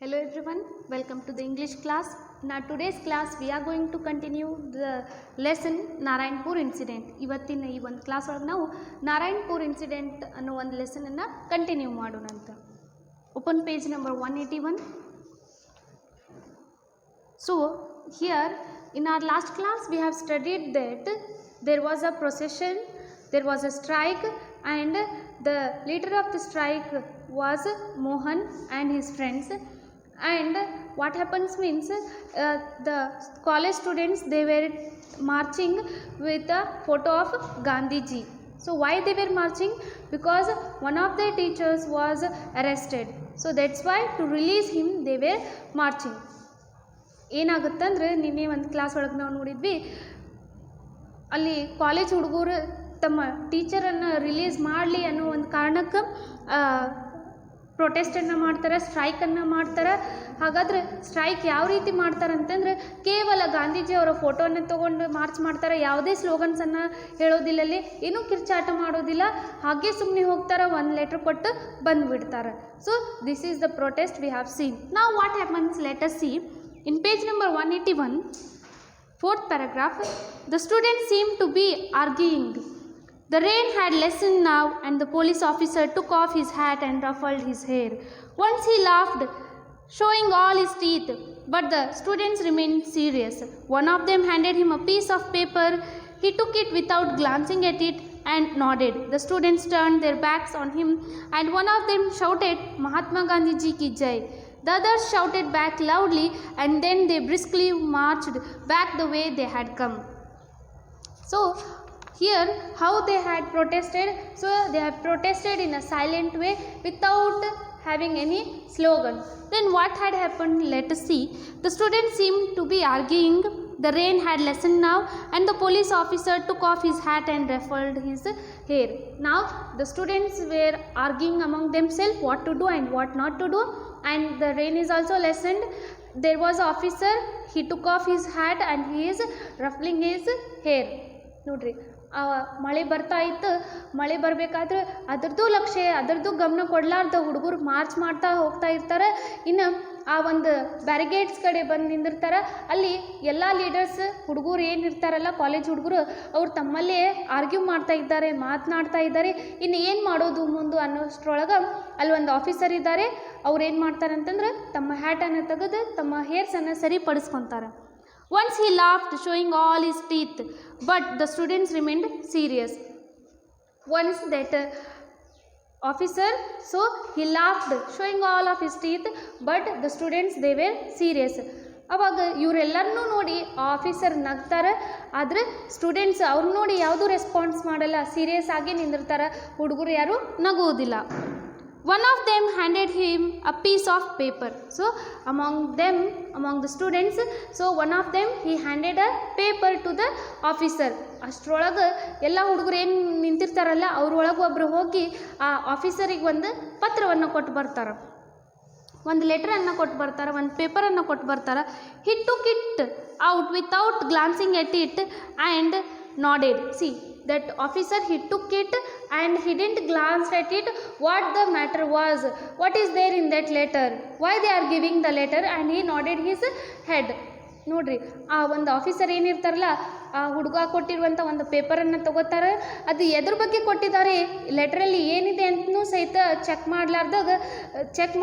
Hello everyone, welcome to the English class. In our today's class we are going to continue the lesson Narayanpur incident. ಇವತ್ತಿನ ಈ ಒಂದು class ಒಳಗೆ ನಾವು Narayanpur incident ಅನ್ನೋ ಒಂದು lesson ಅನ್ನು ಕಂಟಿನ್ಯೂ ಮಾಡೋಣ ಅಂತ. Open page number 181. So here in our last class we have studied that there was a procession, there was a strike, and the leader of the strike was Mohan and his friends. And what happens means the college students, they were marching with a photo of Gandhiji. So why they were marching? Because one of their teachers was arrested. So that's why to release him they were marching. ಏನಾಗುತ್ತಂದ್ರೆ ನಿನ್ನೆ ಒಂದು class ಒಳಗೆ ನಾವು ನೋಡಿದ್ವಿ, ಅಲ್ಲಿ college ಹುಡುಗರು ತಮ್ಮ ಟೀಚರನ್ನು release ಮಾಡಲಿ ಅನ್ನೋ ಒಂದು ಕಾರಣಕ್ಕೆ ಪ್ರೊಟೆಸ್ಟನ್ನು ಮಾಡ್ತಾರೆ, ಸ್ಟ್ರೈಕನ್ನು ಮಾಡ್ತಾರೆ. ಹಾಗಾದರೆ ಸ್ಟ್ರೈಕ್ ಯಾವ ರೀತಿ ಮಾಡ್ತಾರೆ ಅಂತಂದರೆ ಕೇವಲ ಗಾಂಧೀಜಿ ಅವರ ಫೋಟೋವನ್ನು ತೊಗೊಂಡು ಮಾರ್ಚ್ ಮಾಡ್ತಾರೆ. ಯಾವುದೇ ಸ್ಲೋಗನ್ಸನ್ನು ಹೇಳೋದಿಲ್ಲ, ಅಲ್ಲಿ ಏನೂ ಕಿರ್ಚಾಟ ಮಾಡೋದಿಲ್ಲ, ಹಾಗೆ ಸುಮ್ಮನೆ ಹೋಗ್ತಾರೆ, ಒಂದು ಲೆಟ್ರ್ ಕೊಟ್ಟು ಬಂದುಬಿಡ್ತಾರೆ. So this is the protest we have seen. ನಾವು what happens, let us see in page number 181, fourth paragraph. The students seemed to be arguing. The rain had lessened now and the police officer took off his hat and ruffled his hair. Once he laughed, showing all his teeth, but the students remained serious. One of them handed him a piece of paper. He took it without glancing at it and nodded. The students turned their backs on him and one of them shouted, "Mahatma Gandhi ji ki jai." The others shouted back loudly and then they briskly marched back the way they had come. So here how they had protested, so they have protested in a silent way without having any slogan. Then what had happened, let us see. The students seemed to be arguing. The rain had lessened now and the police officer took off his hat and ruffled his hair. Now the students were arguing among themselves what to do and what not to do, and the rain is also lessened. There was an officer, he took off his hat and he is ruffling his hair. ನೋಡ್ರಿ, ಮಳೆ ಬರ್ತಾ ಇತ್ತು, ಮಳೆ ಬರಬೇಕಾದ್ರೆ ಅದರದ್ದು ಲಕ್ಷ್ಯ, ಅದರದ್ದು ಗಮನ ಕೊಡಲಾರ್ದ ಹುಡುಗರು ಮಾರ್ಚ್ ಮಾಡ್ತಾ ಹೋಗ್ತಾ ಇರ್ತಾರೆ. ಇನ್ನು ಆ ಒಂದು ಬ್ಯಾರಿಗೇಡ್ಸ್ ಕಡೆ ಬಂದು ನಿಂದಿರ್ತಾರೆ. ಅಲ್ಲಿ ಎಲ್ಲ ಲೀಡರ್ಸ್ ಹುಡುಗರು ಏನಿರ್ತಾರಲ್ಲ, ಕಾಲೇಜ್ ಹುಡುಗರು, ಅವ್ರು ತಮ್ಮಲ್ಲೇ ಆರ್ಗ್ಯೂ ಮಾಡ್ತಾ ಇದ್ದಾರೆ, ಮಾತನಾಡ್ತಾ ಇದ್ದಾರೆ. ಇನ್ನು ಏನು ಮಾಡೋದು ಮುಂದೆ ಅನ್ನೋಷ್ಟ್ರೊಳಗೆ ಅಲ್ಲಿ ಒಂದು ಆಫೀಸರ್ ಇದ್ದಾರೆ. ಅವ್ರು ಏನು ಮಾಡ್ತಾರೆ ಅಂತಂದ್ರೆ ತಮ್ಮ ಹ್ಯಾಟನ್ನು ತೆಗೆದು ತಮ್ಮ ಹೇರ್ಸನ್ನು ಸರಿಪಡಿಸ್ಕೊತಾರೆ. Once he laughed, showing all his teeth, but the students remained serious. Once that officer, so he laughed, showing all of his teeth, but the students, they were serious. ಅವಾಗ ಇವರೆಲ್ಲರನ್ನೂ ನೋಡಿ ಆಫೀಸರ್ ನಗ್ತಾರೆ, ಆದರೆ ಸ್ಟೂಡೆಂಟ್ಸ್ ಅವ್ರು ನೋಡಿ ಯಾವುದೂ response ಮಾಡಲ್ಲ, serious ಆಗಿ ನಿಂದಿರ್ತಾರೆ, ಹುಡುಗರು ಯಾರು ನಗುವುದಿಲ್ಲ. One of them handed him a piece of paper. So among the students, so one of them, he handed a paper to the officer. ಅಷ್ಟರೊಳಗೆ ಎಲ್ಲ ಹುಡುಗರು ಏನು ನಿಂತಿರ್ತಾರಲ್ಲ, ಅವ್ರೊಳಗೆ ಒಬ್ಬರು ಹೋಗಿ ಆ ಆಫೀಸರಿಗೆ ಒಂದು ಪತ್ರವನ್ನು ಕೊಟ್ಟು ಬರ್ತಾರೆ, ಒಂದು ಲೆಟ್ರನ್ನು ಕೊಟ್ಟು ಬರ್ತಾರೆ, ಒಂದು ಪೇಪರನ್ನು ಕೊಟ್ಟು ಬರ್ತಾರೆ. He took it out without glancing at it and nodded. See, that officer, he took it and he didn't glance at it, what the matter was, what is there in that letter, why they are giving the letter, and he nodded his head. ನೋಡ್ರಿ, ಆ ಒಂದು officer ಏನಿರ್ತಾರಲ್ಲ, ಆ ಹುಡುಗ ಕೊಟ್ಟಿರುವಂಥ ಒಂದು ಪೇಪರನ್ನು ತಗೋತಾರೆ. ಅದು ಎದ್ರ ಬಗ್ಗೆ ಕೊಟ್ಟಿದ್ದಾರೆ, ಲೆಟ್ರಲ್ಲಿ ಏನಿದೆ ಅಂತಲೂ ಸಹಿತ ಚೆಕ್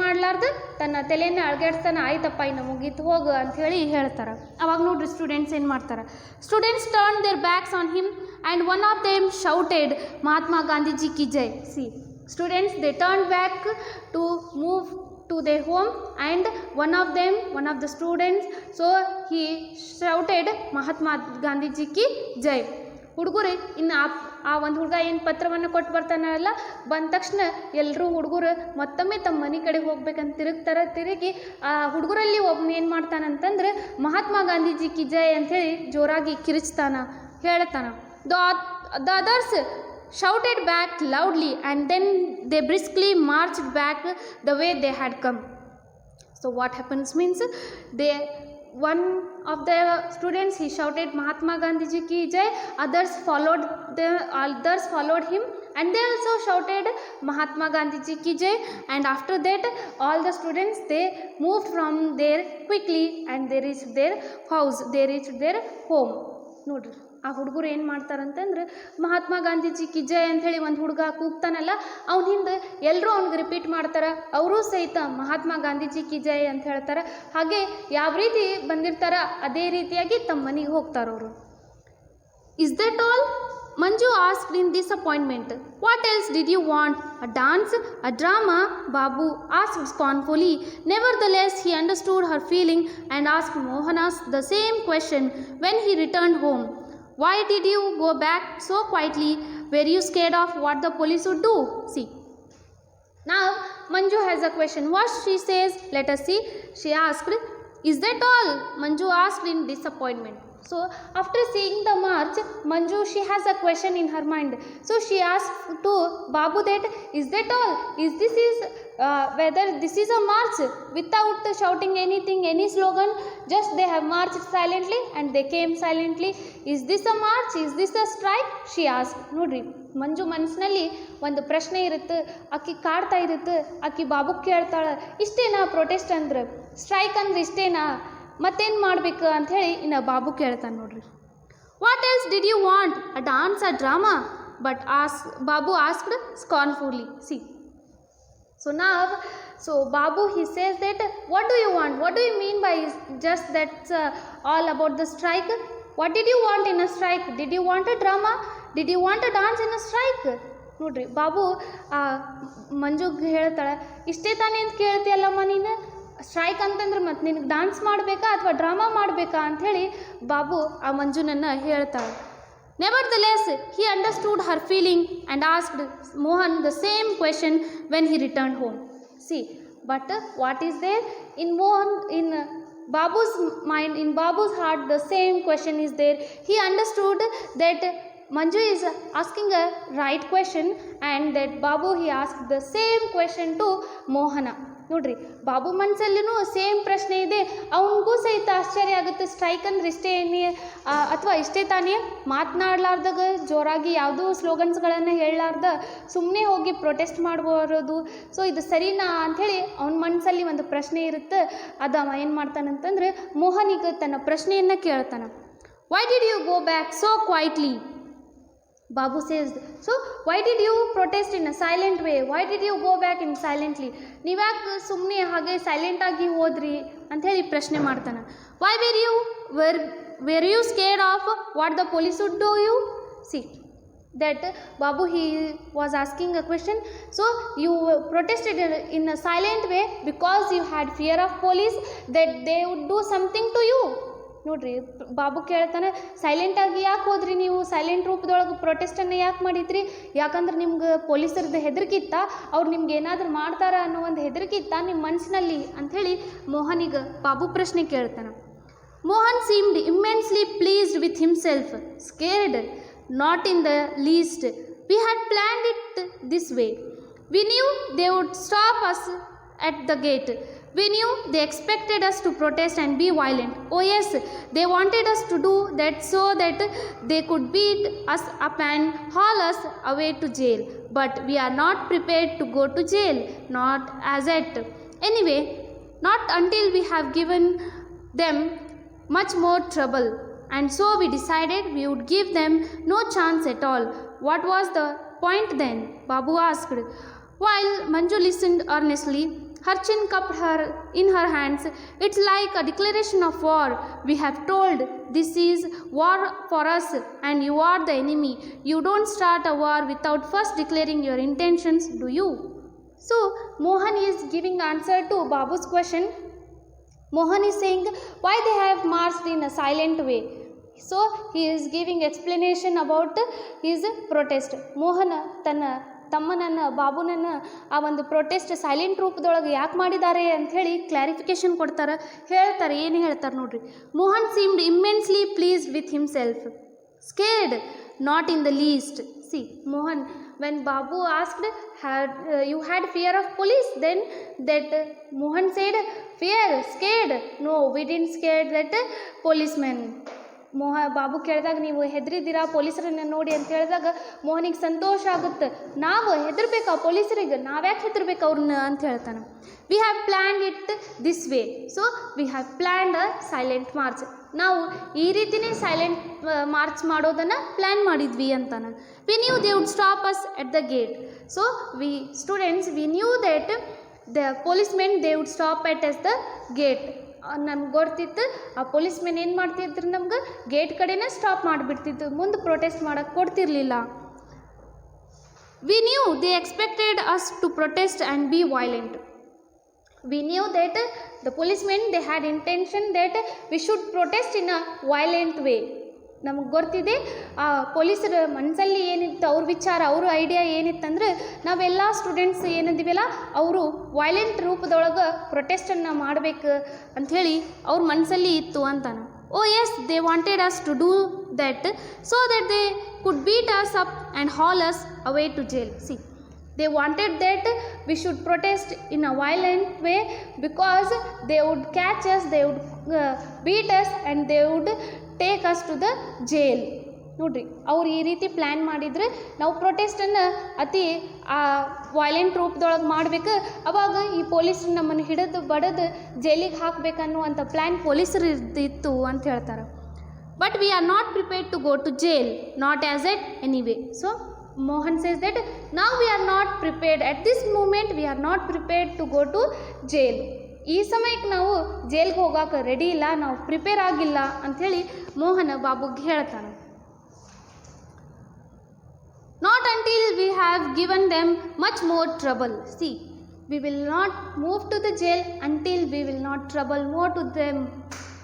ಮಾಡಲಾರ್ದು ತನ್ನ ತಲೆಯನ್ನು ಅಳಗಾಡಿಸ್ತಾನೆ. ಆಯ್ತಪ್ಪ, ಇನ್ನು ಮುಗೀತು, ಹೋಗು ಅಂಥೇಳಿ ಹೇಳ್ತಾರೆ. ಅವಾಗ ನೋಡ್ರಿ ಸ್ಟೂಡೆಂಟ್ಸ್ ಏನು ಮಾಡ್ತಾರೆ, students turn their backs on him and one of them shouted, "Mahatma Gandhi ji ki jai." See, students, they turned back to move to their home, and one of the students, so he shouted, "Mahatma Gandhi ji ki jai." ಹುಡುಗರು ಇನ್ನು ಆ ಒಂದು ಹುಡುಗ ಏನು ಪತ್ರವನ್ನು ಕೊಟ್ಟು ಬರ್ತಾನಲ್ಲ, ಬಂದ ತಕ್ಷಣ ಎಲ್ಲರೂ ಹುಡುಗರು ಮತ್ತೊಮ್ಮೆ ತಮ್ಮ ಮನೆ ಕಡೆ ಹೋಗ್ಬೇಕಂತ ತಿರುಗಿ ಆ ಹುಡುಗರಲ್ಲಿ ಒಬ್ಬನು ಏನು ಮಾಡ್ತಾನಂತಂದ್ರೆ ಮಹಾತ್ಮ ಗಾಂಧೀಜಿ ಕಿ ಜೈ ಅಂಥೇಳಿ ಜೋರಾಗಿ ಕಿರಿಚ್ತಾನ, ಹೇಳ್ತಾನ. The others shouted back loudly and then they briskly marched back the way they had come. So what happens means, one of the students, he shouted, "Mahatma Gandhi ji ki jai." Others followed him and they also shouted Mahatma Gandhi ji ki jai, and after that all the students they moved from there quickly and they reached their house, they reached their home. ನೋಡ್ರಿ ಆ ಹುಡುಗರು ಏನು ಮಾಡ್ತಾರಂತಂದ್ರೆ ಮಹಾತ್ಮ ಗಾಂಧೀಜಿ ಕಿ ಜೈ ಅಂಥೇಳಿ ಒಂದು ಹುಡುಗ ಕೂಗ್ತಾನಲ್ಲ ಅವ್ನ ಹಿಂದೆ ಎಲ್ಲರೂ ಅವ್ನಿಗೆ ರಿಪೀಟ್ ಮಾಡ್ತಾರೆ, ಅವರೂ ಸಹಿತ ಮಹಾತ್ಮ ಗಾಂಧೀಜಿ ಕಿ ಜೈ ಅಂತ ಹೇಳ್ತಾರೆ. ಹಾಗೆ ಯಾವ ರೀತಿ ಬಂದಿರ್ತಾರ ಅದೇ ರೀತಿಯಾಗಿ ತಮ್ಮ ಮನೆಗೆ ಹೋಗ್ತಾರವರು. Is that all? Manju asked in disappointment. What else did you want? A dance? A drama? Babu asked scornfully. Nevertheless, he understood her feeling and asked Mohanas the same question when he returned home. Why did you go back so quietly? Were you scared of what the police would do? See. Now, Manju has a question. What she says? Let us see. She asked, is that all? Manju asked in disappointment. So after seeing the march, Manju, she has a question in her mind. So she asked to Babu that, is that all? Whether this is a march without shouting anything, any slogan, just they have marched silently and they came silently. Is this a march? Is this a strike? She asked. ನೋಡ್ರಿ ಮಂಜು ಮನಸ್ಸಿನಲ್ಲಿ ಒಂದು ಪ್ರಶ್ನೆ ಇರುತ್ತೆ, ಆಕಿ ಕಾಡ್ತಾ ಇರುತ್ತೆ, ಆಕಿ ಬಾಬು ಕೇಳ್ತಾಳೆ, ಇಷ್ಟೇನಾ ಪ್ರೊಟೆಸ್ಟ್ ಅಂದ್ರೆ, ಸ್ಟ್ರೈಕ್ ಅಂದ್ರೆ ಇಷ್ಟೇನಾ, ಮತ್ತೇನು ಮಾಡ್ಬೇಕು ಅಂಥೇಳಿ ಇನ್ನು ಬಾಬು ಕೇಳ್ತಾನೆ ನೋಡ್ರಿ. What else did you want? A dance, a drama? But Babu asked scornfully. See. So now, Babu he says that, what do you want? What do you mean by just that's all about the strike? What did you want in a strike? Did you want a drama? Did you want a dance in a strike? ನೋಡ್ರಿ ಬಾಬು ಮಂಜುಗೆ ಹೇಳ್ತಾಳೆ, ಇಷ್ಟೇ ತಾನೇ ಅಂತ ಕೇಳ್ತೀಯಲ್ಲಮ್ಮ ನೀನು, strike ಅಂತಂದ್ರೆ ಮತ್ತೆ ನಿನಗೆ dance ಮಾಡಬೇಕಾ ಅಥವಾ ಡ್ರಾಮಾ ಮಾಡಬೇಕಾ ಅಂಥೇಳಿ ಬಾಬು ಆ ಮಂಜುನನ್ನು ಹೇಳ್ತಾಳೆ. Nevertheless, he understood her feeling and asked Mohan the same question when he returned home. See, but what is there in Babu's mind, in Babu's heart, the same question is there. He understood that Manju is asking a right question and that Babu he asked the same question to Mohana. ನೋಡ್ರಿ Babu ಮನಸ್ಸಲ್ಲೂ same ಪ್ರಶ್ನೆ ಇದೆ, ಅವನಿಗೂ ಸಹಿತ ಆಶ್ಚರ್ಯ ಆಗುತ್ತೆ, strike ಅಂದ್ರೆ ಇಷ್ಟೇ ಅಥವಾ ಇಷ್ಟೇ ತಾನೇ, ಮಾತನಾಡಲಾರ್ದಾಗ ಜೋರಾಗಿ ಯಾವುದೂ ಸ್ಲೋಗನ್ಸ್ಗಳನ್ನು ಹೇಳಲಾರ್ದ ಸುಮ್ಮನೆ ಹೋಗಿ ಪ್ರೊಟೆಸ್ಟ್ ಮಾಡ್ಬೋರೋದು, ಸೊ ಇದು ಸರಿನಾ ಅಂಥೇಳಿ ಅವನ ಮನಸ್ಸಲ್ಲಿ ಒಂದು ಪ್ರಶ್ನೆ ಇರುತ್ತೆ. ಅವ ಏನು ಮಾಡ್ತಾನಂತಂದ್ರೆ ಮೋಹನಿಗೆ ತನ್ನ ಪ್ರಶ್ನೆಯನ್ನು ಕೇಳ್ತಾನೆ. Why did you go back so quietly? Babu says, so why did you protest in a silent way? Why did you go back in silently? ನೀವ್ಯಾಕೆ ಸುಮ್ಮನೆ ಹಾಗೆ ಸೈಲೆಂಟಾಗಿ ಹೋದ್ರಿ ಅಂಥೇಳಿ ಪ್ರಶ್ನೆ ಮಾಡ್ತಾನೆ. Why were you scared of what the police would do you? See, that Babu he was asking a question. So you protested in a silent way because you had fear of police that they would do something to you. ನೋಡ್ರಿ ಬಾಬು ಕೇಳ್ತಾನೆ, ಸೈಲೆಂಟಾಗಿ ಯಾಕೆ ಹೋದ್ರಿ ನೀವು, silent ರೂಪದೊಳಗೆ ಪ್ರೊಟೆಸ್ಟನ್ನು ಯಾಕೆ ಮಾಡಿದ್ರಿ? ಯಾಕಂದ್ರೆ ನಿಮ್ಗೆ ಪೊಲೀಸರದ್ದು ಹೆದರಿಕಿತ್ತ, ಅವ್ರು ನಿಮ್ಗೆ ಏನಾದರೂ ಮಾಡ್ತಾರ ಅನ್ನೋ ಒಂದು ಹೆದರಿಕಿತ್ತ ನಿಮ್ಮ ಮನಸ್ಸಿನಲ್ಲಿ ಅಂಥೇಳಿ ಮೋಹನಿಗೆ ಬಾಬು ಪ್ರಶ್ನೆ ಕೇಳ್ತಾನೆ. Mohan seemed immensely pleased with himself, scared not in the least. We had planned it this way. We knew they would stop us at the gate. We knew they expected us to protest and be violent. Oh yes, they wanted us to do that so that they could beat us up and haul us away to jail. But we are not prepared to go to jail, not as yet. Anyway, not until we have given them much more trouble. And so we decided we would give them no chance at all. What was the point then? Babu asked. While Manju listened earnestly, her chin cupped her in her hands. It's like a declaration of war. We have told this is war for us and you are the enemy. You don't start a war without first declaring your intentions, do you? So Mohan is giving answer to Babu's question. Mohan is saying why they have marched in a silent way. So he is giving explanation about his protest. Mohan tana ತಮ್ಮನನ್ನು ಬಾಬುನನ್ನು ಆ ಒಂದು protest silent ರೂಪದೊಳಗೆ ಯಾಕೆ ಮಾಡಿದ್ದಾರೆ ಅಂಥೇಳಿ clarification ಕೊಡ್ತಾರೆ, ಹೇಳ್ತಾರೆ. ಏನು ಹೇಳ್ತಾರೆ ನೋಡ್ರಿ. Mohan seemed immensely pleased with himself, scared not in the least. See, Mohan, when Babu asked, you had fear of police, then that Mohan said, fear, scared? No, we didn't scared that policeman. Babu ಕೇಳಿದಾಗ ನೀವು ಹೆದರಿದ್ದೀರಾ ಪೊಲೀಸರನ್ನ ನೋಡಿ ಅಂತ ಹೇಳಿದಾಗ ಮೋಹನಿಗೆ ಸಂತೋಷ ಆಗುತ್ತೆ. ನಾವು ಹೆದರ್ಬೇಕು ಆ ಪೊಲೀಸರಿಗೆ, ನಾವ್ಯಾಕೆ ಹೆದರ್ಬೇಕು ಅವ್ರನ್ನ ಅಂತ ಹೇಳ್ತಾನೆ. We have planned it this way, so we have planned a silent march. ನಾವು ಈ ರೀತಿಯೇ ಸೈಲೆಂಟ್ ಮಾರ್ಚ್ ಮಾಡೋದನ್ನು ಪ್ಲ್ಯಾನ್ ಮಾಡಿದ್ವಿ ಅಂತಾನೆ. We knew they would stop us at the gate. So we students we knew that the policemen they would stop at us the gate. ನಮ್ಗೆ ಗೊತ್ತಿತ್ತು ಆ ಪೊಲೀಸ್ಮೆನ್ ಏನು ಮಾಡ್ತಿದ್ರು, ನಮ್ಗೆ ಗೇಟ್ ಕಡೆನೇ ಸ್ಟಾಪ್ ಮಾಡಿಬಿಡ್ತಿತ್ತು, ಮುಂದೆ ಪ್ರೊಟೆಸ್ಟ್ ಮಾಡೋಕ್ಕೆ ಕೊಡ್ತಿರ್ಲಿಲ್ಲ. We knew they expected us to protest and be violent. We knew that the policemen they had intention that we should protest in a violent way. ನಮಗೆ ಗೊತ್ತಿದೆ ಆ ಪೊಲೀಸರ ಮನಸ್ಸಲ್ಲಿ ಏನಿತ್ತು, ಅವ್ರ ವಿಚಾರ, ಅವ್ರ ಐಡಿಯಾ ಏನಿತ್ತಂದ್ರೆ ನಾವೆಲ್ಲ ಸ್ಟೂಡೆಂಟ್ಸ್ ಏನಿದ್ದೀವಲ್ಲ ಅವರು ವೈಲೆಂಟ್ ರೂಪದೊಳಗೆ ಪ್ರೊಟೆಸ್ಟನ್ನು ಮಾಡಬೇಕು ಅಂಥೇಳಿ ಅವ್ರ ಮನಸ್ಸಲ್ಲಿ ಇತ್ತು ಅಂತಾನೆ. Oh yes, they wanted us to do that so that they could beat us up and haul us away to jail. See, they wanted that we should protest in a violent way because they would catch us, they would beat us and they would take us to the jail. ನೋಡ್ರಿ, ಅವ್ರು ಈ ರೀತಿ plan ಮಾಡಿದರೆ ನಾವು ಪ್ರೊಟೆಸ್ಟನ್ನು ಅತಿ violent ರೂಪದೊಳಗೆ ಮಾಡಬೇಕು, ಅವಾಗ ಈ ಪೊಲೀಸರು ನಮ್ಮನ್ನು ಹಿಡಿದು ಬಡಿದು ಜೈಲಿಗೆ ಹಾಕಬೇಕನ್ನುವಂಥ ಪ್ಲ್ಯಾನ್ ಪೊಲೀಸರು ಇತ್ತು ಅಂತ ಹೇಳ್ತಾರೆ. But we are not prepared to go to jail, not as yet anyway. So Mohan says that now we are not prepared, at this moment we are not prepared to go to jail. ಈ ಸಮಯಕ್ಕೆ ನಾವು ಜೈಲ್ಗೆ ಹೋಗೋಕೆ ready ಇಲ್ಲ, ನಾವು prepare ಆಗಿಲ್ಲ ಅಂಥೇಳಿ ಮೋಹನ ಬಾಬುಗೆ ಹೇಳ್ತಾನೆ. Not until we have given them much more trouble. See, we will not move to the jail until we will not trouble more to them,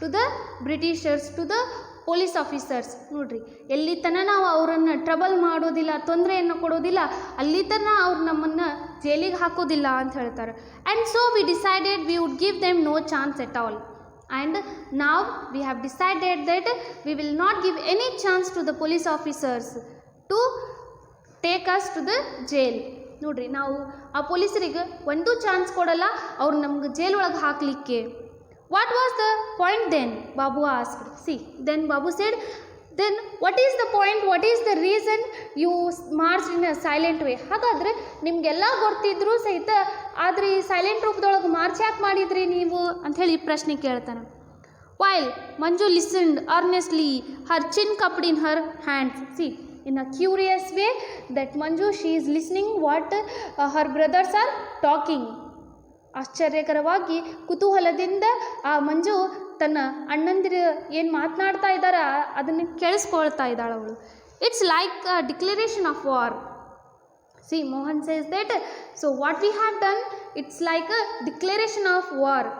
to the Britishers, to the police officers. ನೋಡ್ರಿ, ಎಲ್ಲಿ ತನಕ ನಾವು ಅವರನ್ನು trouble ಮಾಡೋದಿಲ್ಲ, ತೊಂದರೆಯನ್ನು ಕೊಡೋದಿಲ್ಲ, ಅಲ್ಲಿ ತನಕ ಅವ್ರು ನಮ್ಮನ್ನು ಜೈಲಿಗೆ ಹಾಕೋದಿಲ್ಲ ಅಂತ ಹೇಳ್ತಾರೆ. And so we decided we would give them no chance at all. And ನಾವ್ we have decided that we will not give any chance to the police officers to take us to the jail. ನೋಡ್ರಿ, ನಾವು ಆ ಪೊಲೀಸರಿಗೆ ಒಂದೂ chance ಕೊಡಲ್ಲ ಅವ್ರು ನಮ್ಗೆ jail ಒಳಗೆ ಹಾಕಲಿಕ್ಕೆ. What was the point then? Babu asked. See, then Babu said, then what is the point? What is the reason you marched in a silent way? ಹಾಗಾದರೆ ನಿಮಗೆಲ್ಲ ಗೊತ್ತಿದ್ರು ಸಹಿತ ಆದರೆ ಈ ಸೈಲೆಂಟ್ ರೂಪದೊಳಗೆ ಮಾರ್ಚ್ ಯಾಕೆ ಮಾಡಿದ್ರಿ ನೀವು ಅಂಥೇಳಿ ಪ್ರಶ್ನೆ ಕೇಳ್ತಾನೆ. While Manju listened earnestly, her chin cupped in her hands. See, in a curious way that Manju, she is listening what her brothers are talking. ಆಶ್ಚರ್ಯಕರವಾಗಿ ಕುತೂಹಲದಿಂದ ಆ ಮಂಜು ತನ್ನ ಅಣ್ಣಂದಿರು ಏನು ಮಾತನಾಡ್ತಾ ಇದ್ದಾರ ಅದನ್ನು ಕೇಳಿಸ್ಕೊಳ್ತಾ ಇದ್ದಾಳೆ ಅವಳು. It's like a declaration of war. C, Mohan says that so what we have done, it's like a declaration of war.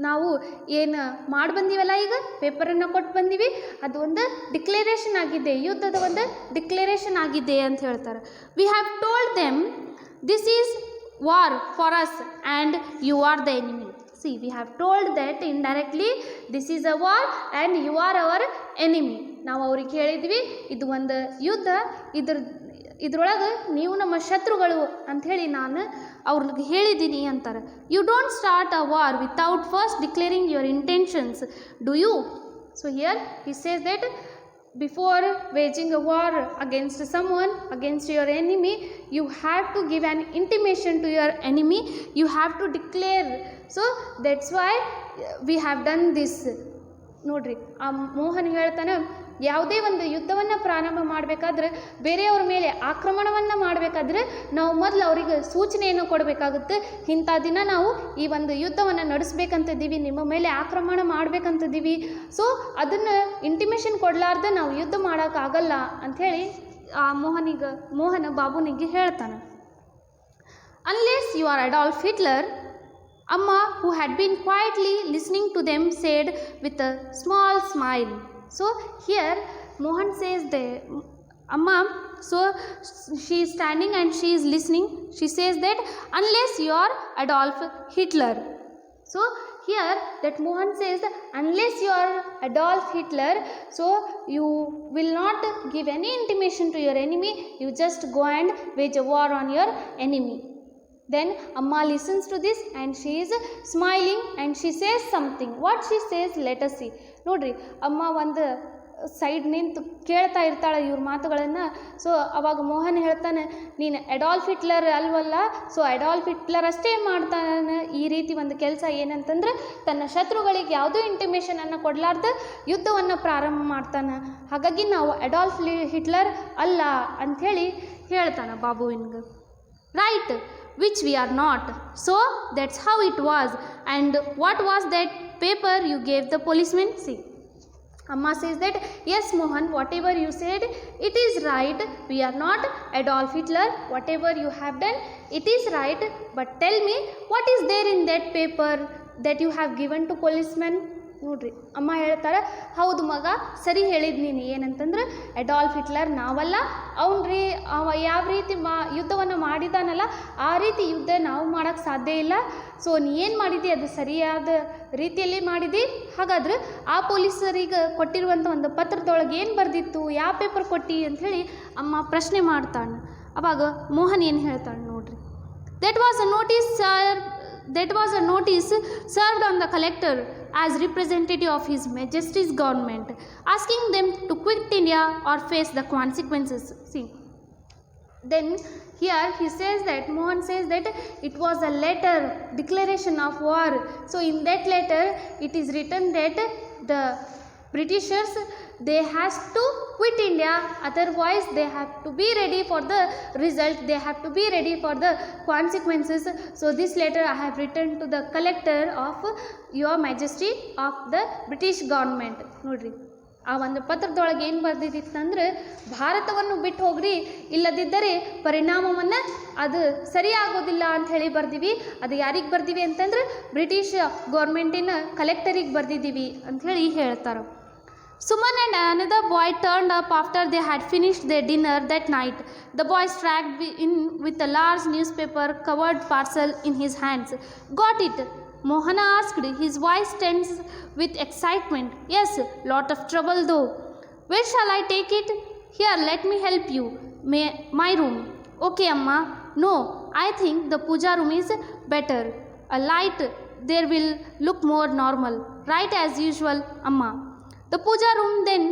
ನಾವು ಏನು ಮಾಡಿ ಬಂದೀವಲ್ಲ, ಈಗ ಪೇಪರನ್ನು ಕೊಟ್ಟು ಬಂದೀವಿ, ಅದು ಒಂದು ಡಿಕ್ಲರೇಷನ್ ಆಗಿದೆ, ಯುದ್ಧದ ಒಂದು ಡಿಕ್ಲರೇಷನ್ ಆಗಿದೆ ಅಂತ ಹೇಳ್ತಾರೆ. We have told them this is war for us and you are the enemy. See, we have told that indirectly this is a war and you are our enemy. ನಾವು ಅವ್ರಿಗೆ ಹೇಳಿದ್ವಿ ಇದು ಒಂದು ಯುದ್ಧ, ಇದ್ರೊಳಗೆ ನೀವು ನಮ್ಮ ಶತ್ರುಗಳು ಅಂಥೇಳಿ ನಾನು ಅವ್ರಿಗೆ ಹೇಳಿದ್ದೀನಿ ಅಂತಾರೆ. You don't start a war without first declaring your intentions, do you? So here he says that before waging a war against someone, against your enemy, you have to give an intimation to your enemy, you have to declare. So that's why we have done this. ನೋಡ್ರಿ, ಆ ಮೋಹನ್ ಹೇಳ್ತಾನೆ, ಯಾವುದೇ ಒಂದು ಯುದ್ಧವನ್ನು ಪ್ರಾರಂಭ ಮಾಡಬೇಕಾದ್ರೆ, ಬೇರೆಯವ್ರ ಮೇಲೆ ಆಕ್ರಮಣವನ್ನು ಮಾಡಬೇಕಾದ್ರೆ ನಾವು ಮೊದಲು ಅವರಿಗೆ ಸೂಚನೆಯನ್ನು ಕೊಡಬೇಕಾಗುತ್ತೆ. ಇಂಥ ದಿನ ನಾವು ಈ ಒಂದು ಯುದ್ಧವನ್ನು ನಡೆಸಬೇಕಂತಿದ್ದೀವಿ, ನಿಮ್ಮ ಮೇಲೆ ಆಕ್ರಮಣ ಮಾಡಬೇಕಂತಿದ್ದೀವಿ. ಸೊ ಅದನ್ನು ಇಂಟಿಮೇಷನ್ ಕೊಡಲಾರ್ದೆ ನಾವು ಯುದ್ಧ ಮಾಡೋಕ್ಕಾಗಲ್ಲ ಅಂಥೇಳಿ ಆ ಮೋಹನ ಬಾಬುನಿಗೆ ಹೇಳ್ತಾನೆ. Unless you are Adolf Hitler, Amma, who had been quietly listening to them, said with a small smile. So here Mohan says that Amma, so she is standing and she is listening. She says that unless you are Adolf Hitler. So here that Mohan says that unless you are Adolf Hitler, so you will not give any intimation to your enemy. You just go and wage a war on your enemy. Then Amma listens to this and she is smiling and she says something. What she says, let us see. ನೋಡ್ರಿ, ಅಮ್ಮ ಒಂದು side ನಿಂತು ಕೇಳ್ತಾ ಇರ್ತಾಳೆ ಇವ್ರ ಮಾತುಗಳನ್ನು. So ಅವಾಗ ಮೋಹನ್ ಹೇಳ್ತಾನೆ, ನೀನು ಅಡಾಲ್ಫ್ ಹಿಟ್ಲರ್ ಅಲ್ವಲ್ಲ, ಸೊ ಅಡಾಲ್ಫ್ ಹಿಟ್ಲರ್ ಅಷ್ಟೇ ಮಾಡ್ತಾನೆ ಈ ರೀತಿ ಒಂದು ಕೆಲಸ, ಏನಂತಂದ್ರೆ ತನ್ನ ಶತ್ರುಗಳಿಗೆ ಯಾವುದೋ ಇಂಟಿಮೇಷನನ್ನು ಕೊಡಲಾರ್ದ ಯುದ್ಧವನ್ನು ಪ್ರಾರಂಭ ಮಾಡ್ತಾನೆ. ಹಾಗಾಗಿ ನಾವು ಅಡಾಲ್ಫ್ ಹಿಟ್ಲರ್ ಅಲ್ಲ ಅಂಥೇಳಿ ಹೇಳ್ತಾನೆ ಬಾಬುವಿನ್ಗೆ. Right, which we are not. So that's how it was. And what was that paper you gave the policeman? See, Amma says that, yes Mohan, whatever you said, it is right. We are not Adolf Hitler. Whatever you have done, it is right. But tell me, what is there in that paper that you have given to policeman? ನೋಡ್ರಿ, ಅಮ್ಮ ಹೇಳ್ತಾರೆ, ಹೌದು ಮಗ, ಸರಿ ಹೇಳಿದ್ ನೀನು. ಏನಂತಂದ್ರೆ Adolf Hitler ನಾವಲ್ಲ, ಅವನ್ರಿ ಅವ ಯಾವ ರೀತಿ ಯುದ್ಧವನ್ನು ಮಾಡಿದಾನಲ್ಲ ಆ ರೀತಿ ಯುದ್ಧ ನಾವು ಮಾಡೋಕ್ಕೆ ಸಾಧ್ಯ ಇಲ್ಲ. ಸೊ ನೀ ಏನು ಮಾಡಿದಿ ಅದು ಸರಿಯಾದ ರೀತಿಯಲ್ಲಿ ಮಾಡಿದಿ. ಹಾಗಾದ್ರೆ ಆ ಪೊಲೀಸರಿಗೆ ಕೊಟ್ಟಿರುವಂಥ ಒಂದು ಪತ್ರದೊಳಗೆ ಏನು ಬರೆದಿತ್ತು, ಯಾವ ಪೇಪರ್ ಕೊಟ್ಟಿ ಅಂಥೇಳಿ ಅಮ್ಮ ಪ್ರಶ್ನೆ ಮಾಡ್ತಾಳೆ. ಅವಾಗ ಮೋಹನ್ ಏನು ಹೇಳ್ತಾಳೆ ನೋಡ್ರಿ. That was a notice served on the collector as representative of His Majesty's government, asking them to quit India or face the consequences. See, then here he says that, Mohan says that it was a letter, declaration of war. So in that letter it is written that the Britishers, they has to quit India, otherwise they have to be ready for the result, they have to be ready for the consequences. So this letter I have written to the collector of Your Majesty of the British government. ನೋಡ್ರಿ, ಆ ಒಂದು ಪತ್ರದೊಳಗೆ ಏನು ಬರೆದಿತ್ತಂದ್ರೆ, ಭಾರತವನ್ನು ಬಿಟ್ಟು ಹೋಗ್ರಿ, ಇಲ್ಲದಿದ್ದರೆ ಪರಿಣಾಮವನ್ನು ಅದು ಸರಿಯಾಗೋದಿಲ್ಲ ಅಂತ ಹೇಳಿ ಬರ್ದೀವಿ. ಅದು ಯಾರಿಗೆ ಬರ್ದೀವಿ ಅಂತಂದ್ರೆ ಬ್ರಿಟಿಷ್ ಗೌರ್ಮೆಂಟಿನ ಕಲೆಕ್ಟರಿಗೆ ಬರ್ದಿದ್ದೀವಿ ಅಂಥೇಳಿ ಹೇಳ್ತಾರೆ. Suman and another boy turned up after they had finished their dinner that night. The boy stragged in with a large newspaper covered parcel in his hands. Got it? Mohana asked, his voice tense with excitement. Yes, lot of trouble though. Where shall I take it? Here, let me help you. My room. Okay, Amma. No, I think the puja room is better. A light there will look more normal. Right as usual, Amma. The puja room. Then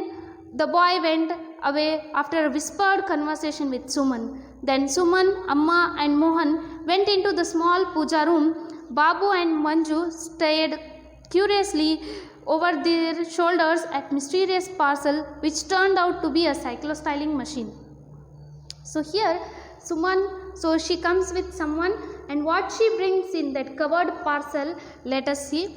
the boy went away after a whispered conversation with Suman. Then Suman, Amma and Mohan went into the small puja room. Babu and Manju stared curiously over their shoulders at mysterious parcel which turned out to be a cyclostyling machine. So here Suman, so she comes with someone, and what she brings in that covered parcel, let us see.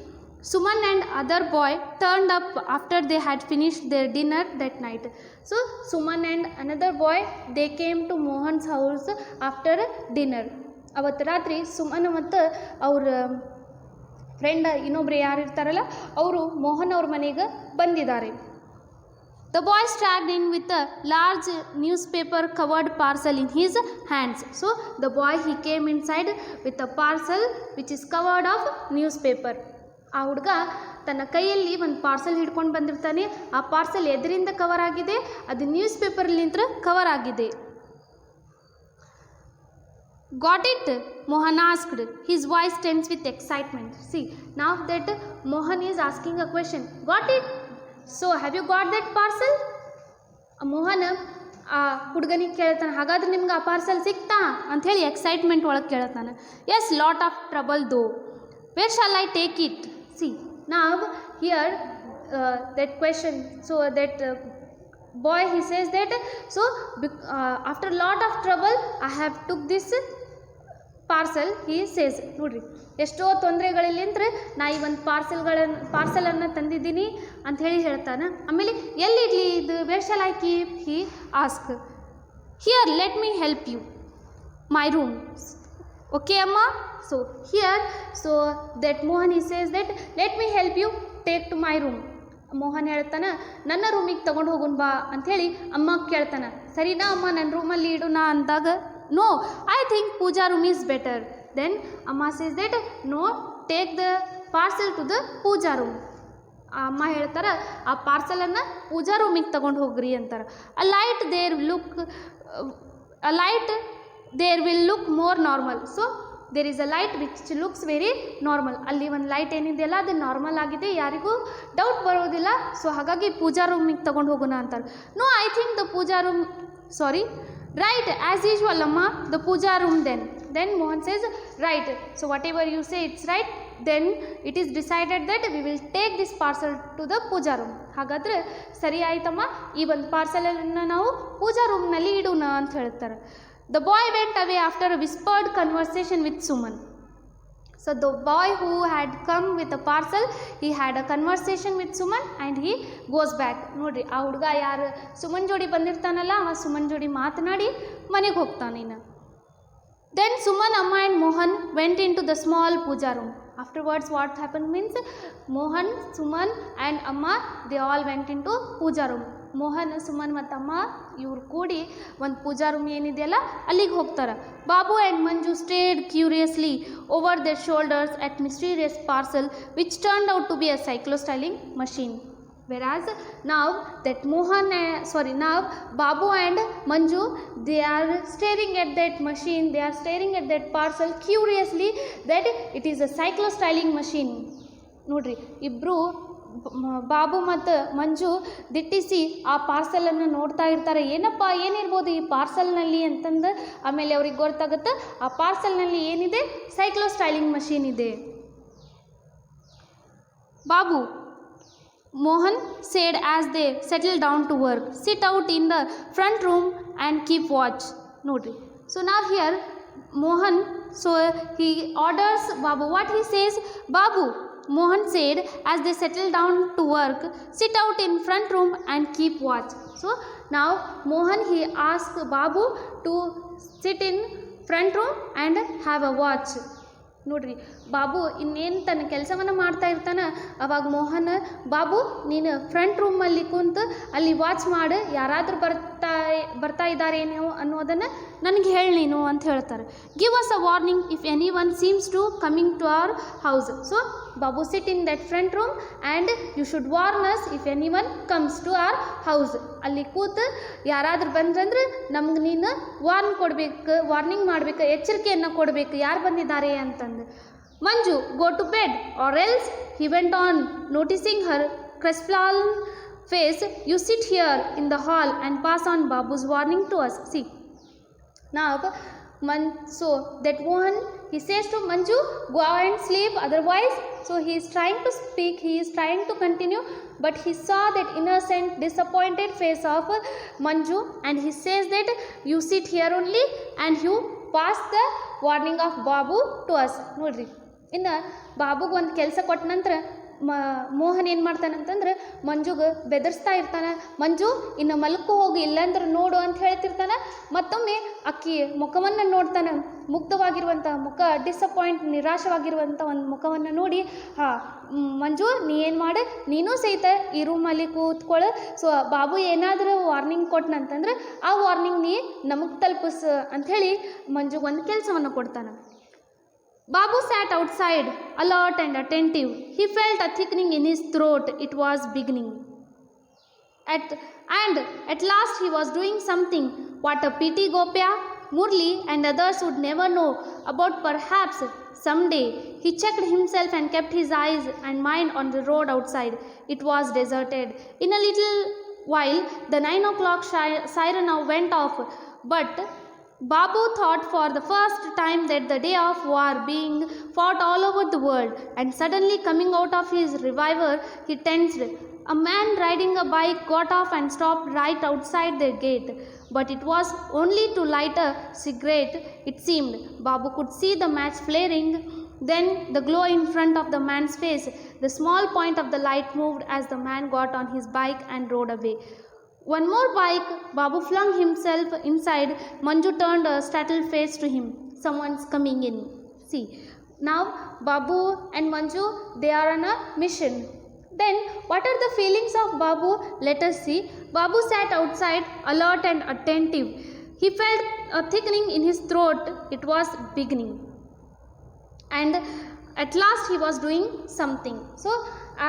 Suman and other boy turned up after they had finished their dinner that night. So Suman and another boy, they came to Mohan's house after dinner. ಅವತ್ತು ರಾತ್ರಿ ಸುಮನ್ ಮತ್ತು ಅವ್ರ friend ಇನ್ನೊಬ್ರು ಯಾರು ಇರ್ತಾರಲ್ಲ ಅವರು ಮೋಹನ್ ಅವ್ರ ಮನೆಗೆ ಬಂದಿದ್ದಾರೆ. The boy stragged in with a large newspaper covered parcel in his hands. So the boy, he came inside with a parcel which is covered of newspaper. ಆ ಹುಡುಗ ತನ್ನ ಕೈಯಲ್ಲಿ ಒಂದು ಪಾರ್ಸಲ್ ಹಿಡ್ಕೊಂಡು ಬಂದಿರ್ತಾನೆ. ಆ ಪಾರ್ಸಲ್ ಎದರಿಂದ ಕವರ್ ಆಗಿದೆ, ಅದು ನ್ಯೂಸ್ ಪೇಪರ್ಲಿಂದ ಕವರ್ ಆಗಿದೆ. Got it? Mohan asked, his voice tense with excitement. See, now that Mohan is asking a question. Got it? So have you got that parcel? Mohan ಆ ಹುಡುಗನಿಗೆ ಕೇಳ್ತಾನೆ, ಹಾಗಾದ್ರೆ ನಿಮ್ಗೆ ಆ ಪಾರ್ಸಲ್ ಸಿಕ್ತಾ ಅಂಥೇಳಿ ಎಕ್ಸೈಟ್ಮೆಂಟ್ ಒಳಗೆ ಕೇಳ್ತಾನೆ. Yes, lot of trouble though. Where shall I take it? See, now here that question, so that boy, he says that, so after lot of trouble I have took this parcel, he says. ನೋಡ್ರಿ, ಎಷ್ಟೋ ತೊಂದರೆಗಳಿಲ್ಲಿಂದ್ರೆ ನಾ ಈ ಒಂದು ಪಾರ್ಸಲನ್ನು ತಂದಿದ್ದೀನಿ ಅಂಥೇಳಿ ಹೇಳ್ತಾನೆ. ಆಮೇಲೆ ಎಲ್ಲಿಡಲಿ ಇದು, where shall I keep? He ask. Here, let me help you. My room. Okay, Amma? So here, so that Mohan, he says that, let me help you take to my room. Mohan ಹೇಳ್ತಾನೆ, ನನ್ನ ರೂಮಿಗೆ ತೊಗೊಂಡು ಹೋಗೋಣ ಬಾ ಅಂಥೇಳಿ ಅಮ್ಮ ಕೇಳ್ತಾನೆ. ಸರಿನಾ ಅಮ್ಮ, ನನ್ನ ರೂಮಲ್ಲಿ ಇಡೋಣ ಅಂದಾಗ, no, I think pooja room is better. Then amma says that, no, take the parcel to the Pooja room. ಅಮ್ಮ ಹೇಳ್ತಾರೆ, ಆ ಪಾರ್ಸಲನ್ನು ಪೂಜಾ ರೂಮಿಗೆ ತೊಗೊಂಡು ಹೋಗ್ರಿ ಅಂತಾರೆ. A light there will look more normal. So there is a light which looks very normal. ಅಲ್ಲಿ ಒಂದು ಲೈಟ್ ಏನಿದೆಯಲ್ಲ ಅದು ನಾರ್ಮಲ್ ಆಗಿದೆ, ಯಾರಿಗೂ ಡೌಟ್ ಬರೋದಿಲ್ಲ. ಸೊ ಹಾಗಾಗಿ ಪೂಜಾ ರೂಮಿಗೆ ತೊಗೊಂಡು ಹೋಗೋಣ ಅಂತಾರೆ. No, I think the Pooja room, sorry, right, as usual amma, the puja room. Then Mohan says, right, so whatever you say it's right. Then it is decided that we will take this parcel to the puja room. ಹಾಗಾದ್ರೆ ಸರಿ ಆಯ್ತಮ್ಮ, ಈ ಒಂದು ಪಾರ್ಸಲನ್ನು ನಾವು ಪೂಜಾ ರೂಮ್ನಲ್ಲಿ ಇಡೋಣ ಅಂತ ಹೇಳ್ತಾರೆ. The boy went away after a whispered conversation with Suman. So the boy who had come with the parcel, he had a conversation with Suman and he goes back. ನೋಡ್ರಿ, ಆ ಹುಡುಗ ಯಾರು ಸುಮನ್ ಜೋಡಿ ಬಂದಿರ್ತಾನಲ್ಲ, ಅವ ಸುಮನ್ ಜೋಡಿ ಮಾತನಾಡಿ ಮನೆಗೆ ಹೋಗ್ತಾನೇನು. Then Suman, Amma and Mohan went into the small puja room. Afterwards what happened means Mohan, Suman and Amma, they all went into puja room. Mohan, Suman ಮತ್ತು ಅಮ್ಮ ಇವ್ರು ಕೂಡಿ ಒಂದು ಪೂಜಾ ರೂಮ್ ಏನಿದೆಯಲ್ಲ ಅಲ್ಲಿಗೆ ಹೋಗ್ತಾರೆ. Babu and Manju stayed curiously over their shoulders at mysterious parcel which turned out to be a cyclo-styling machine. Whereas now Babu and Manju, they are staring at that machine, they are staring at that parcel curiously that it is a cyclo-styling machine. ನೋಡ್ರಿ, ಇಬ್ಬರು ಬಾಬು ಮತ್ತು ಮಂಜು ದಿಟ್ಟಿಸಿ ಆ ಪಾರ್ಸಲನ್ನು ನೋಡ್ತಾ ಇರ್ತಾರೆ. ಏನಪ್ಪ, ಏನಿರ್ಬೋದು ಈ ಪಾರ್ಸಲ್ನಲ್ಲಿ ಅಂತಂದು ಆಮೇಲೆ ಅವ್ರಿಗೆ ಗೊತ್ತಾಗುತ್ತೆ ಆ ಪಾರ್ಸಲ್ನಲ್ಲಿ ಏನಿದೆ, ಸೈಕ್ಲೋ ಸ್ಟೈಲಿಂಗ್ ಮಷೀನ್ ಇದೆ. Babu, Mohan said as they settled down to work, sit out in the front room and keep watch. Notary. So now here Mohan, so he orders Babu. What he says, Babu, Mohan said as they settled down to work, sit out in front room and keep watch. So now Mohan, he asked Babu to sit in front room and have a watch. ನೋಡ್ರಿ, ಬಾಬು ಇನ್ನೇನು ತನ್ನ ಕೆಲಸವನ್ನು ಮಾಡ್ತಾ ಇರ್ತಾನೆ, ಅವಾಗ ಮೋಹನ್, ಬಾಬು ನೀನು front ರೂಮಲ್ಲಿ ಕುಂತು ಅಲ್ಲಿ ವಾಚ್ ಮಾಡು, ಯಾರಾದರೂ ಬರ್ತಾ ಇದ್ದಾರೇನೋ ಅನ್ನೋದನ್ನು ನನಗೆ ಹೇಳಿ ನೀನು ಅಂತ ಹೇಳ್ತಾರೆ. Give us a warning if any one seems to coming to our house. So Babu, sit in that front room and you should warn us if any one comes to our house. ಅಲ್ಲಿ ಕೂತು ಯಾರಾದರೂ ಬಂದ್ರಂದ್ರೆ ನಮ್ಗೆ ನೀನು warning ಮಾಡಬೇಕು, ಎಚ್ಚರಿಕೆಯನ್ನು ಕೊಡಬೇಕು ಯಾರು ಬಂದಿದ್ದಾರೆ ಅಂತಂದು. Manju, go to bed or else, he went on, noticing her crestfallen face. You sit here in the hall and pass on Babu's warning to us. See, now so that one, he says to Manju, go and sleep, otherwise. So he is trying to speak, he is trying to continue, but he saw that innocent, disappointed face of Manju and he says that you sit here only and you pass the warning of Babu to us. ನೋಡ್ರಿ, ಇನ್ನು ಬಾಬುಗೆ ಒಂದು ಕೆಲಸ ಕೊಟ್ಟ ನಂತರ ಮೋಹನ್ ಏನು ಮಾಡ್ತಾನಂತಂದ್ರೆ ಮಂಜುಗೆ ಬೆದರಿಸ್ತಾ ಇರ್ತಾನೆ. ಮಂಜು, ಇನ್ನು ಮಲ್ಕು ಹೋಗಿ, ಇಲ್ಲಾಂದ್ರೆ ನೋಡು ಅಂತ ಹೇಳ್ತಿರ್ತಾನೆ. ಮತ್ತೊಮ್ಮೆ ಅಕ್ಕಿ ಮುಖವನ್ನು ನೋಡ್ತಾನೆ, ಮುಗ್ಧವಾಗಿರುವಂಥ ಮುಖ, ನಿರಾಶವಾಗಿರುವಂಥ ಒಂದು ಮುಖವನ್ನು ನೋಡಿ, ಮಂಜು ನೀ ಏನು ಮಾಡು, ನೀನು ಸಹಿತ ಈ ರೂಮಲ್ಲಿ ಕೂತ್ಕೊಳ್ಳು. ಸೊ ಬಾಬು ಏನಾದರೂ ವಾರ್ನಿಂಗ್ ಕೊಟ್ಟನಂತಂದ್ರೆ ಆ ವಾರ್ನಿಂಗ್ ನೀ ನಮಗೆ ತಲುಪಿಸು ಅಂಥೇಳಿ ಮಂಜುಗೆ ಒಂದು ಕೆಲಸವನ್ನು ಕೊಡ್ತಾನೆ. Babu sat outside, alert and attentive. He felt a thickening in his throat. It was beginning. At last he was doing something. What a pity, Gopya. Murli and others would never know about. Perhaps someday. He checked himself and kept his eyes and mind on the road outside. It was deserted. In a little while, the 9 o'clock siren now went off. But Babu thought for the first time that the day of war being fought all over the world, and suddenly coming out of his reviver, he tensed. A man riding a bike got off and stopped right outside their gate, but it was only to light a cigarette, it seemed. Babu could see the match flaring, then the glow in front of the man's face. The small point of the light moved as the man got on his bike and rode away. One more bike, Babu flung himself inside. Manju turned a startled face to him. Someone's coming in. See, now Babu and Manju, they are on a mission. Then, what are the feelings of Babu? Let us see. Babu sat outside, alert and attentive. He felt a thickening in his throat. It was beginning. And at last he was doing something. So,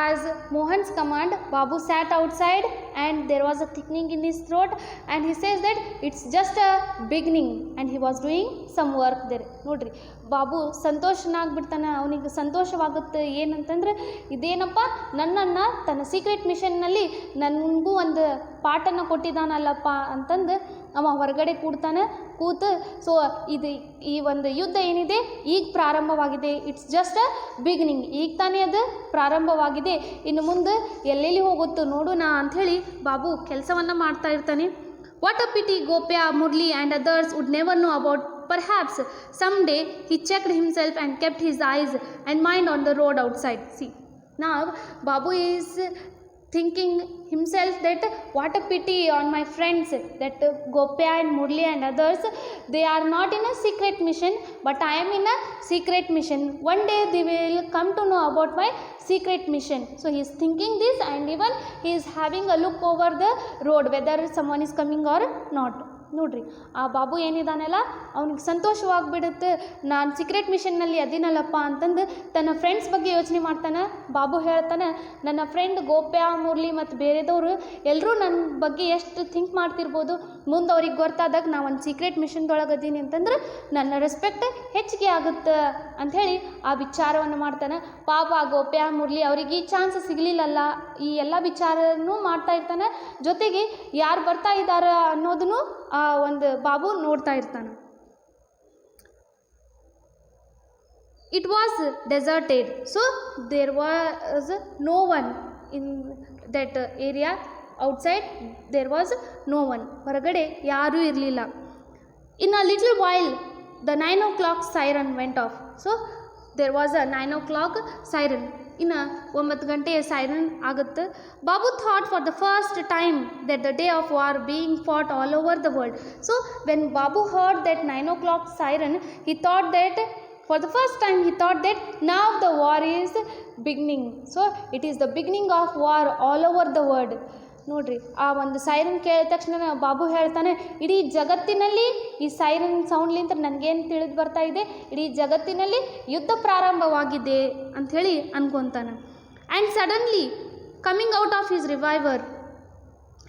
as Mohan's command, Babu sat outside and there was a thickening in his throat, and he says that it's just a beginning and he was doing some work there. ನೋಡ್ರಿ, ಬಾಬು ಸಂತೋಷನಾಗ್ಬಿಡ್ತಾನೆ. ಅವನಿಗೆ ಸಂತೋಷವಾಗುತ್ತೆ. ಏನಂತಂದ್ರೆ ಇದೇನಪ್ಪ, ನನ್ನನ್ನು ತನ್ನ secret ಮಿಷನ್ನಲ್ಲಿ ನನಗೂ ಒಂದು ಪಾಠನ ಕೊಟ್ಟಿದ್ದಾನಲ್ಲಪ್ಪ ಅಂತಂದು ಅವ ಹೊರಗಡೆ ಕೂತು ಸೊ ಈ ಒಂದು ಯುದ್ಧ ಏನಿದೆ ಈಗ ಪ್ರಾರಂಭವಾಗಿದೆ. It's just a beginning. ಈಗ ತಾನೇ ಅದು ಪ್ರಾರಂಭವಾಗಿದೆ, ಇನ್ನು ಮುಂದೆ ಎಲ್ಲೆಲ್ಲಿ ಹೋಗುತ್ತೋ ನೋಡೋಣ ಅಂಥೇಳಿ ಬಾಬು ಕೆಲಸವನ್ನು ಮಾಡ್ತಾ ಇರ್ತಾನೆ. What a pity Gopya, Murli and others would never know about. Perhaps someday he checked himself and kept his eyes and mind on the road outside. See, now Babu is thinking himself that what a pity on my friends that Gopya and Murli and others, they are not in a secret mission, but I am in a secret mission. One day they will come to know about my secret mission. So he is thinking this, and even he is having a look over the road whether someone is coming or not. ನೋಡ್ರಿ, ಆ ಬಾಬು ಏನಿದಾನಲ್ಲ ಅವನಿಗೆ ಸಂತೋಷವಾಗ್ಬಿಡುತ್ತೆ. ನಾನು secret ಮಿಷನ್ನಲ್ಲಿ ಅದಿನಲ್ಲಪ್ಪ ಅಂತಂದು ತನ್ನ friends ಬಗ್ಗೆ ಯೋಚನೆ ಮಾಡ್ತಾನೆ. ಬಾಬು ಹೇಳ್ತಾನೆ, ನನ್ನ ಫ್ರೆಂಡ್ ಗೋಪ್ಯ, ಮುರಳಿ ಮತ್ತು ಬೇರೆದವರು ಎಲ್ಲರೂ ನನ್ನ ಬಗ್ಗೆ ಎಷ್ಟು ಥಿಂಕ್ ಮಾಡ್ತಿರ್ಬೋದು. ಮುಂದೆ ಅವ್ರಿಗೆ ಗೊತ್ತಾದಾಗ ನಾ ಒಂದು ಸೀಕ್ರೆಟ್ ಮಿಷನ್ದೊಳಗೆ ಅದೀನಿ ಅಂತಂದ್ರೆ ನನ್ನ ರೆಸ್ಪೆಕ್ಟ್ ಹೆಚ್ಚಿಗೆ ಆಗುತ್ತೆ ಅಂಥೇಳಿ ಆ ವಿಚಾರವನ್ನು ಮಾಡ್ತಾನೆ. ಪಾಪ ಗೋಪ್ಯ, ಮುರಳಿ ಅವರಿಗೆ ಈ ಚಾನ್ಸ್ ಸಿಗಲಿಲ್ಲಲ್ಲ, ಈ ಎಲ್ಲ ವಿಚಾರನೂ ಮಾಡ್ತಾ ಇರ್ತಾನೆ. ಜೊತೆಗೆ ಯಾರು ಬರ್ತಾ ಇದ್ದಾರೆ ಅನ್ನೋದನ್ನು ಆ ಒಂದು ಬಾಬು ನೋಡ್ತಾ ಇರ್ತಾನೆ. It was deserted, so there was no one in that area. Outside there was no one. ಹೊರಗಡೆ ಯಾರೂ ಇರಲಿಲ್ಲ. In a little while the 9 o'clock siren went off. So there was a 9 o'clock siren. ಇನ್ನು 9 ಗಂಟೆಯ siren ಆಗುತ್ತೆ. Babu thought for the first time that the day of war being fought all over the world. So when Babu heard that 9 o'clock siren, he thought that for the first time he thought that now the war is beginning. So it is the beginning of war all over the world. ನೋಡ್ರಿ, ಆ ಒಂದು siren ಕೇಳಿದ ತಕ್ಷಣ ಬಾಬು ಹೇಳ್ತಾನೆ, ಇಡೀ ಜಗತ್ತಿನಲ್ಲಿ ಈ siren ಸೌಂಡ್ಲಿಂತ ನನಗೇನು ತಿಳಿದು ಬರ್ತಾ ಇದೆ, ಇಡೀ ಜಗತ್ತಿನಲ್ಲಿ ಯುದ್ಧ ಪ್ರಾರಂಭವಾಗಿದೆ ಅಂಥೇಳಿ ಅನ್ಕೊತಾನೆ. And suddenly coming out of his reverie,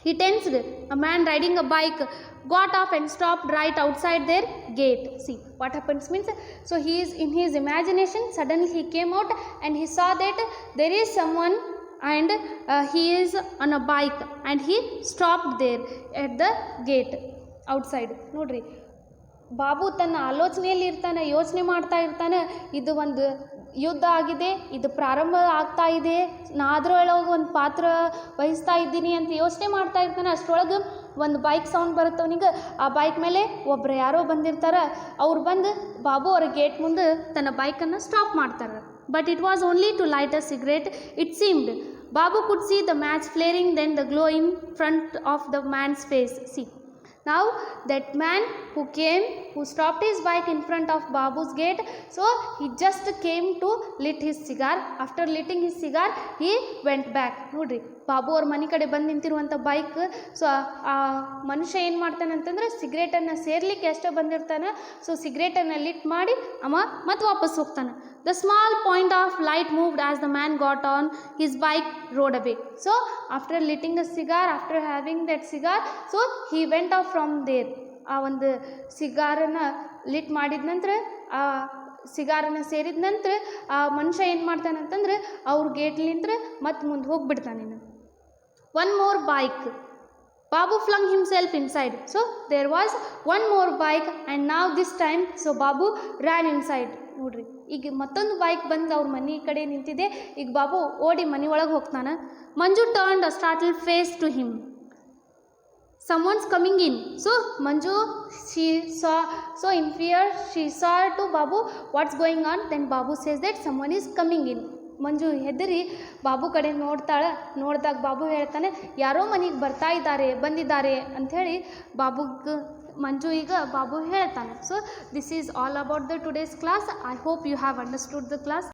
he tensed. A man riding a bike got off and stopped right outside their gate. See what happens means, so he is in his imagination, suddenly he came out and he saw that there is someone and he is on a bike and he stopped there at the gate outside. ನೋಡ್ರಿ, ಬಾಬು ತನ್ನ ಆಲೋಚನೆಯಲ್ಲಿ ಇರ್ತಾನೆ, ಯೋಚನೆ ಮಾಡ್ತಾ ಇರ್ತಾನೆ, ಇದು ಒಂದು ಯುದ್ಧ ಆಗಿದೆ, ಇದು ಪ್ರಾರಂಭ ಆಗ್ತಾ ಇದೆ, ನಾ ಅದರೊಳಗೆ ಒಂದು ಪಾತ್ರ ವಹಿಸ್ತಾ ಇದ್ದೀನಿ ಅಂತ ಯೋಚನೆ ಮಾಡ್ತಾ ಇರ್ತಾನೆ. ಅಷ್ಟರೊಳಗೆ ಒಂದು ಬೈಕ್ ಸೌಂಡ್ ಬರುತ್ತೆ ಅವನಿಗೆ. ಆ ಬೈಕ್ ಮೇಲೆ ಒಬ್ಬರು ಯಾರೋ ಬಂದಿರ್ತಾರೆ. ಅವ್ರು ಬಂದು ಬಾಬು ಅವರ ಗೇಟ್ ಮುಂದೆ ತನ್ನ ಬೈಕನ್ನು ಸ್ಟಾಪ್ ಮಾಡ್ತಾರೆ. But it was only to light a cigarette it seemed. Babu could see the match flaring, then the glow in front of the man's face. See, now that man who stopped his bike in front of Babu's gate, so he just came to lit his cigar. After lighting his cigar, he went back. ನೋಡ್ರಿ, ಬಾಬು ಅವ್ರ ಮನೆ ಕಡೆ ಬಂದು ನಿಂತಿರುವಂಥ bike. So ಆ ಮನುಷ್ಯ ಏನು ಮಾಡ್ತಾನೆ ಅಂತಂದ್ರೆ ಸಿಗರೇಟನ್ನು ಸೇರ್ಲಿಕ್ಕೆ ಎಷ್ಟೋ ಬಂದಿರ್ತಾನೆ. ಸೊ ಸಿಗರೇಟನ್ನು ಲಿಟ್ ಮಾಡಿ ಅವ ಮತ್ತೆ ವಾಪಸ್ ಹೋಗ್ತಾನೆ. The small point of light moved as the man got on his bike, rode away. So after lighting a cigar, after having that cigar, so he went off from there. ಆ ಒಂದು ಸಿಗಾರನ್ನು lit ಮಾಡಿದ ನಂತರ, ಆ ಸಿಗಾರನ್ನು ಸೇರಿದ ನಂತರ ಆ ಮನುಷ್ಯ ಏನು ಮಾಡ್ತಾನೆ ಅಂತಂದ್ರೆ ಅವ್ರ ಗೇಟ್ಲಿಂತ್ರ ಮತ್ತೆ ಮುಂದೆ ಹೋಗಿಬಿಡ್ತಾನೆ. One more bike. Babu flung himself inside. So there was one more bike and now this time so Babu ran inside. ನೋಡ್ರಿ, ಈಗ ಮತ್ತೊಂದು ಬೈಕ್ ಬಂದು ಅವ್ರ ಮನೆ ಕಡೆ ನಿಂತಿದೆ. ಈಗ ಬಾಬು ಓಡಿ ಮನೆ ಒಳಗೆ ಹೋಗ್ತಾನೆ. Manju turned a startled face to him. Someone's coming in. So Manju, she saw, so in fear she saw to Babu what's going on. Then Babu says that someone is coming in. ಮಂಜು ಹೆದರಿ ಬಾಬು ಕಡೆ ನೋಡ್ತಾಳೆ. ನೋಡಿದಾಗ ಬಾಬು ಹೇಳ್ತಾನೆ, ಯಾರೋ ಮನೆಗೆ ಬಂದಿದ್ದಾರೆ ಅಂಥೇಳಿ ಮಂಜು ಈಗ ಬಾಬು ಹೇಳ್ತಾನೆ. So this is all about the today's class. I hope you have understood the class.